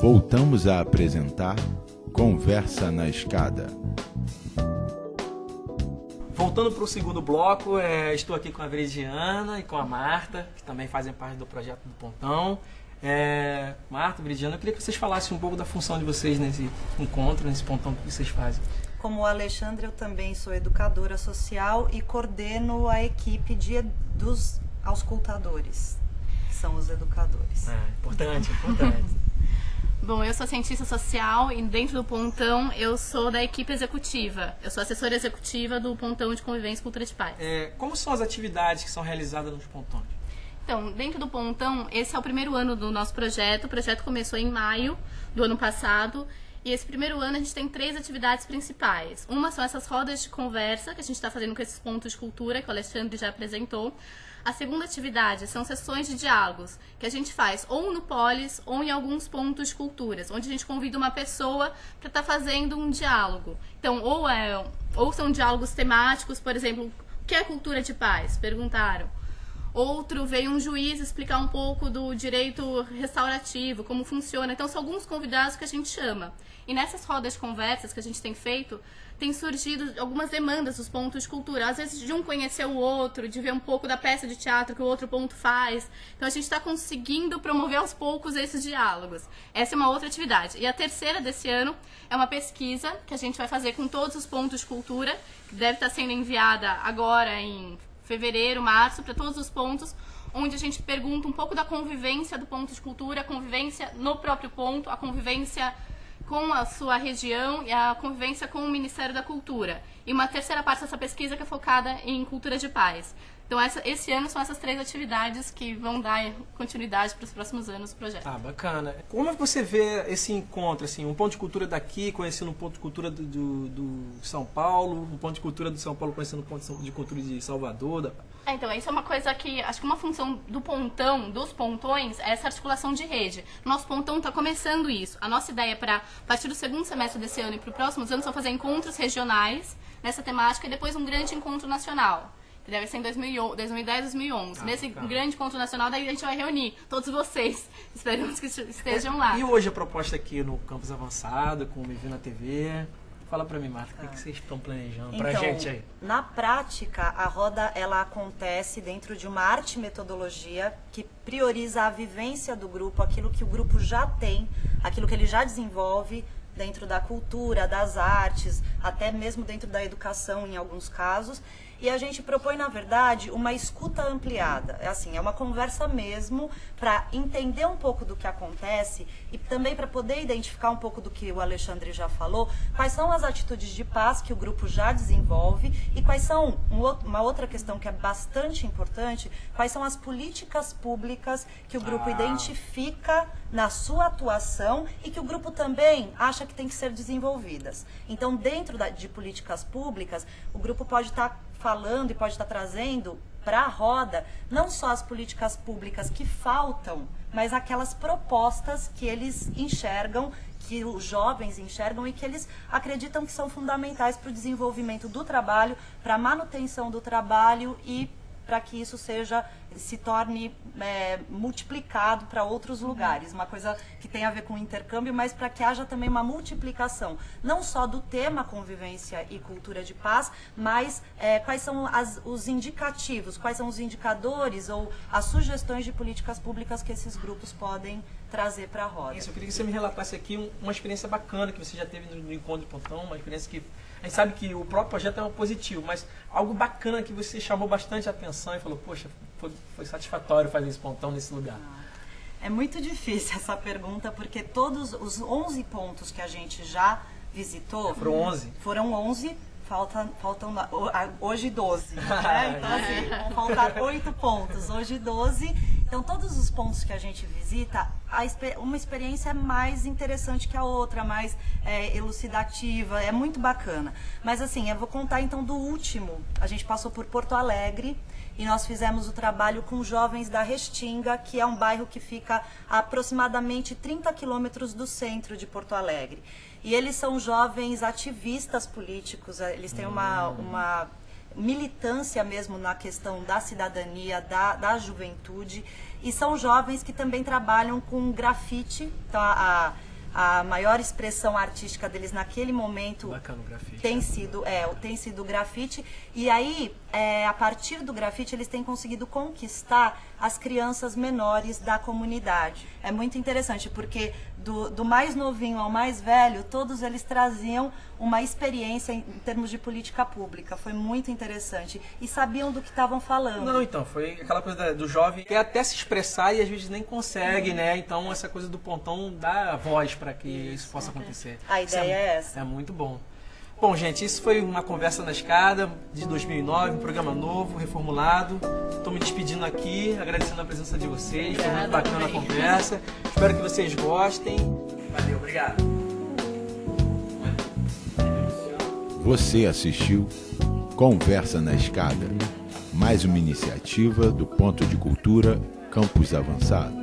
Voltamos a apresentar Conversa na Escada. Voltando para o segundo bloco, estou aqui com a Veridiana e com a Marta, que também fazem parte do projeto do Pontão. Marta, Veridiana, eu queria que vocês falassem um pouco da função de vocês nesse encontro, nesse Pontão que vocês fazem. Como o Alexandre, eu também sou educadora social e coordeno a equipe dos auscultadores, que são os educadores. Importante. Bom, eu sou cientista social e dentro do Pontão eu sou da equipe executiva. Eu sou assessora executiva do Pontão de Convivência e Cultura de Paz. Como são as atividades que são realizadas nos Pontões? Então, dentro do Pontão, esse é o primeiro ano do nosso projeto. O projeto começou em maio do ano passado. E esse primeiro ano a gente tem 3 atividades principais. Uma são essas rodas de conversa que a gente está fazendo com esses pontos de cultura que o Alexandre já apresentou. A segunda atividade são sessões de diálogos, que a gente faz ou no Polis ou em alguns pontos de culturas, onde a gente convida uma pessoa para estar fazendo um diálogo. Então, ou são diálogos temáticos, por exemplo, o que é cultura de paz? Perguntaram. Outro veio um juiz explicar um pouco do direito restaurativo, como funciona. Então, são alguns convidados que a gente chama. E nessas rodas de conversas que a gente tem feito, tem surgido algumas demandas dos pontos de cultura. Às vezes, de um conhecer o outro, de ver um pouco da peça de teatro que o outro ponto faz. Então, a gente está conseguindo promover aos poucos esses diálogos. Essa é uma outra atividade. E a terceira desse ano é uma pesquisa que a gente vai fazer com todos os pontos de cultura, que deve estar sendo enviada agora em fevereiro, março, para todos os pontos, onde a gente pergunta um pouco da convivência do ponto de cultura, a convivência no próprio ponto, a convivência com a sua região e a convivência com o Ministério da Cultura. E uma terceira parte dessa pesquisa que é focada em cultura de paz. Então, esse ano são essas 3 atividades que vão dar continuidade para os próximos anos do projeto. Bacana. Como é que você vê esse encontro, assim, um ponto de cultura daqui, conhecendo um ponto de cultura do São Paulo, um ponto de cultura do São Paulo conhecendo um ponto de cultura de Salvador? Então, isso é uma coisa que, acho que uma função do Pontão, dos pontões, é essa articulação de rede. Nosso Pontão está começando isso. A nossa ideia para, a partir do segundo semestre desse ano e para os próximos anos, são fazer encontros regionais nessa temática e depois um grande encontro nacional. Que deve ser em 2010, 2011. Nesse grande encontro nacional, daí a gente vai reunir todos vocês. Esperamos que estejam lá. E hoje a proposta aqui no Campus Avançado, com o Me Vi na TV... Fala pra mim, Marta, o que vocês estão planejando pra gente aí? Na prática, a roda ela acontece dentro de uma arte-metodologia que prioriza a vivência do grupo, aquilo que o grupo já tem, aquilo que ele já desenvolve dentro da cultura, das artes, até mesmo dentro da educação em alguns casos. E a gente propõe, na verdade, uma escuta ampliada. É uma conversa mesmo para entender um pouco do que acontece e também para poder identificar um pouco do que o Alexandre já falou, quais são as atitudes de paz que o grupo já desenvolve e quais são, uma outra questão que é bastante importante, quais são as políticas públicas que o grupo identifica na sua atuação e que o grupo também acha que tem que ser desenvolvidas. Então, dentro de políticas públicas, o grupo pode estar falando e pode estar trazendo para a roda não só as políticas públicas que faltam, mas aquelas propostas que eles enxergam, que os jovens enxergam e que eles acreditam que são fundamentais para o desenvolvimento do trabalho, para a manutenção do trabalho e para que isso se torne multiplicado para outros lugares. Uma coisa que tem a ver com intercâmbio, mas para que haja também uma multiplicação, não só do tema convivência e cultura de paz, mas quais são os indicativos, quais são os indicadores ou as sugestões de políticas públicas que esses grupos podem trazer para a roda. Isso, eu queria que você me relatasse aqui uma experiência bacana que você já teve no Encontro de Pontão, uma experiência que a gente sabe que o próprio projeto é um positivo, mas algo bacana que você chamou bastante a atenção e falou, poxa, foi satisfatório fazer esse Pontão nesse lugar. É muito difícil essa pergunta, porque todos os 11 pontos que a gente já visitou... Foram 11? Foram 11, faltam hoje 12. Né? Então, assim, vão faltar 8 pontos, hoje 12. Então, todos os pontos que a gente visita, uma experiência é mais interessante que a outra, mais elucidativa, é muito bacana. Mas, assim, eu vou contar, então, do último. A gente passou por Porto Alegre e nós fizemos o trabalho com jovens da Restinga, que é um bairro que fica a aproximadamente 30 quilômetros do centro de Porto Alegre. E eles são jovens ativistas políticos, eles têm uma militância mesmo na questão da cidadania, da juventude, e são jovens que também trabalham com grafite. Então, a maior expressão artística deles naquele momento Bacana o grafite. tem sido o grafite. E aí, a partir do grafite, eles têm conseguido conquistar as crianças menores da comunidade. É muito interessante, porque do mais novinho ao mais velho, todos eles traziam uma experiência em termos de política pública. Foi muito interessante. E sabiam do que estavam falando. Não, então, foi aquela coisa do jovem que quer até se expressar e às vezes nem consegue, né? Então, essa coisa do pontão dá voz para que isso possa acontecer. A ideia é essa. É muito bom. Bom, gente, isso foi uma Conversa na Escada de 2009, um programa novo, reformulado. Estou me despedindo aqui, agradecendo a presença de vocês. Foi muito bacana a conversa. Espero que vocês gostem. Valeu, obrigado. Você assistiu Conversa na Escada, mais uma iniciativa do Ponto de Cultura Campus Avançado.